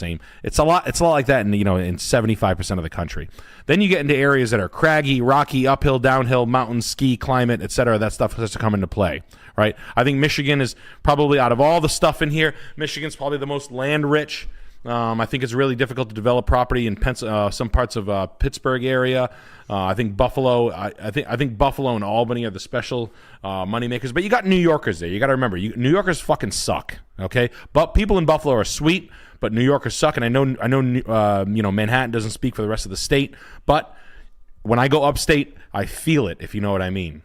same. It's a lot like that in 75% of the country. Then you get into areas that are craggy, rocky, uphill, downhill, mountains, ski, climate, etc. That stuff has to come into play, right? I think Michigan is probably, out of all the stuff in here, Michigan's probably the most land rich. I think it's really difficult to develop property in some parts of Pittsburgh area. I think Buffalo. I think Buffalo and Albany are the special money makers. But you got New Yorkers there. You got to remember, New Yorkers fucking suck. Okay, but people in Buffalo are sweet, but New Yorkers suck. And I know, Manhattan doesn't speak for the rest of the state. But when I go upstate, I feel it. If you know what I mean,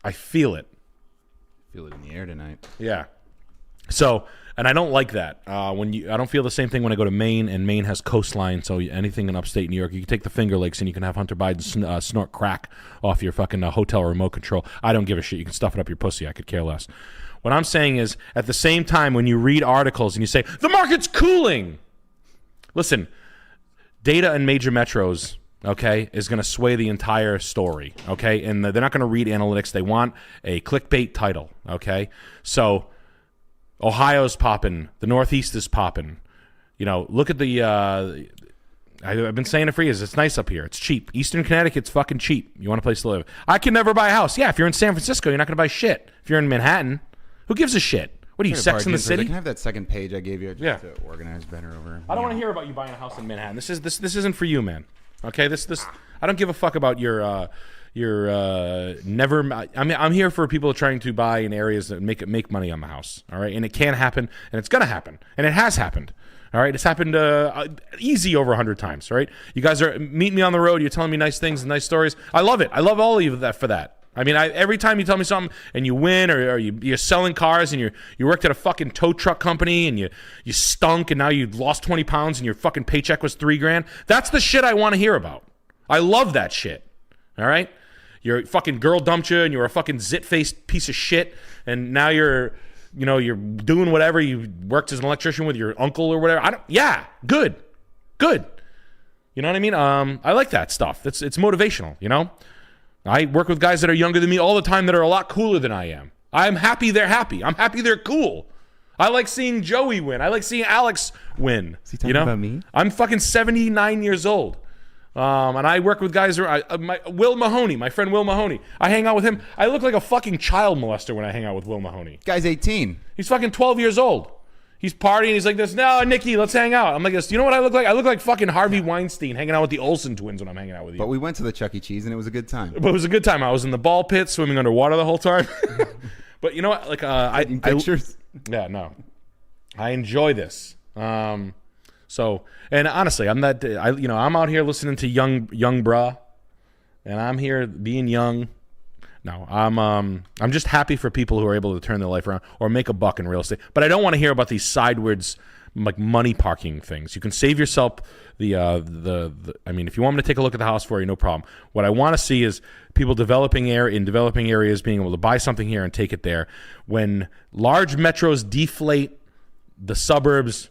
I feel it. Feel it in the air tonight. Yeah. So. And I don't like that. I don't feel the same thing when I go to Maine, and Maine has coastline, so anything in upstate New York, you can take the Finger Lakes and you can have Hunter Biden snort crack off your fucking hotel remote control. I don't give a shit. You can stuff it up your pussy. I could care less. What I'm saying is, at the same time, when you read articles and you say, the market's cooling, listen, data in major metros, okay, is going to sway the entire story, okay? And they're not going to read analytics. They want a clickbait title, okay? So Ohio's popping. The Northeast is popping. Look at the I've been saying it for years. It's nice up here. It's cheap. Eastern Connecticut's fucking cheap. You want a place to live. I can never buy a house. Yeah, if you're in San Francisco, you're not going to buy shit. If you're in Manhattan, who gives a shit? What are you, Sex in the City? Can I have that second page I gave you just to organize better over? I don't want to hear about you buying a house in Manhattan. This isn't for you, man. Okay? This I don't give a fuck about your never. I'm here for people trying to buy in areas that make money on the house. All right, and it can happen, and it's gonna happen, and it has happened. All right, it's happened easy over 100 times. Right, you guys are meet me on the road. You're telling me nice things and nice stories. I love it. I love all of you for that. I mean, every time you tell me something and you win, or you're selling cars and you worked at a fucking tow truck company and you stunk and now you lost 20 pounds and your fucking paycheck was $3,000. That's the shit I want to hear about. I love that shit. All right. Your fucking girl dumped you and you were a fucking zit-faced piece of shit, and now you're doing whatever. You worked as an electrician with your uncle or whatever. Good. You know what I mean? I like that stuff. It's motivational, I work with guys that are younger than me all the time that are a lot cooler than I am. I'm happy they're happy. I'm happy they're cool. I like seeing Joey win. I like seeing Alex win. Is he talking about me? I'm fucking 79 years old. And I work with guys, Will Mahoney, my friend Will Mahoney. I hang out with him. I look like a fucking child molester when I hang out with Will Mahoney. Guy's 18. He's fucking 12 years old. He's partying. He's like this. No, Nikki, let's hang out. I'm like this. You know what I look like? I look like fucking Harvey Weinstein hanging out with the Olsen twins when I'm hanging out with you. But we went to the Chuck E. Cheese and it was a good time. But it was a good time. I was in the ball pit swimming underwater the whole time. But you know what? Like pictures. Yeah, no. I enjoy this. So, and honestly, I'm out here listening to young bruh, and I'm here being young. No, I'm just happy for people who are able to turn their life around or make a buck in real estate. But I don't want to hear about these sidewards, like, money parking things. You can save yourself I mean, if you want me to take a look at the house for you, no problem. What I want to see is people in developing areas being able to buy something here and take it there. When large metros deflate, the suburbs,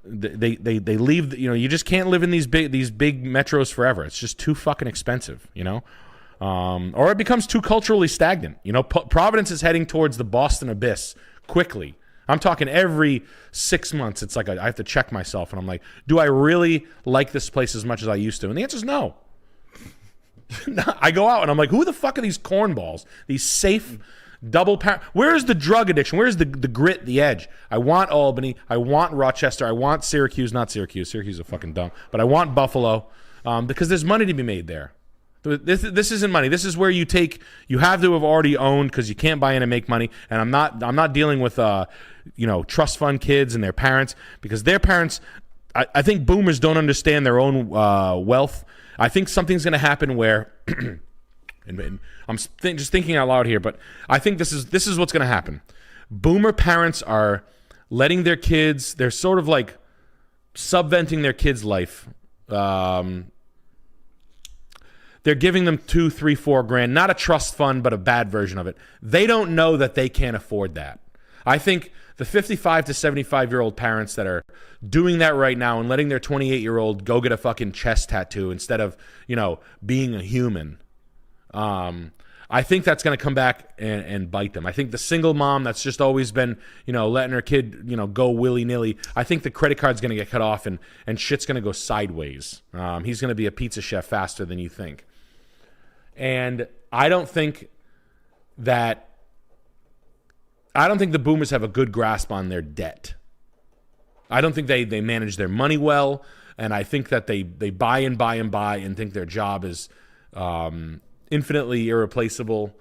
they leave. You just can't live in these big metros forever. It's just too fucking expensive. Or it becomes too culturally stagnant. Providence is heading towards the Boston abyss quickly. I'm talking every 6 months. It's like I have to check myself, and I'm like, do I really like this place as much as I used to? And the answer is no. I go out and I'm like, who the fuck are these cornballs? These safe double pound. Where's the drug addiction? Where's the grit, the edge? I want Albany. I want Rochester. I want Syracuse. Not Syracuse. Syracuse is fucking dumb. But I want Buffalo because there's money to be made there. This isn't money. This is where you have to have already owned, because you can't buy in and make money. And I'm not dealing with trust fund kids and their parents, because their parents, I think boomers don't understand their own wealth. I think something's going to happen where, and I'm just thinking out loud here, but I think this is what's going to happen. Boomer parents are letting their kids, they're sort of like subventing their kids' life. They're giving them $2, $3, $4 grand, not a trust fund, but a bad version of it. They don't know that they can't afford that. I think the 55 to 75-year-old parents that are doing that right now and letting their 28-year-old go get a fucking chest tattoo instead of, being a human. I think that's going to come back and bite them. I think the single mom that's just always been, letting her kid, go willy-nilly, I think the credit card's going to get cut off and shit's going to go sideways. He's going to be a pizza chef faster than you think. And I don't think the boomers have a good grasp on their debt. I don't think they manage their money well, and I think that they buy and buy and buy and think their job is infinitely irreplaceable.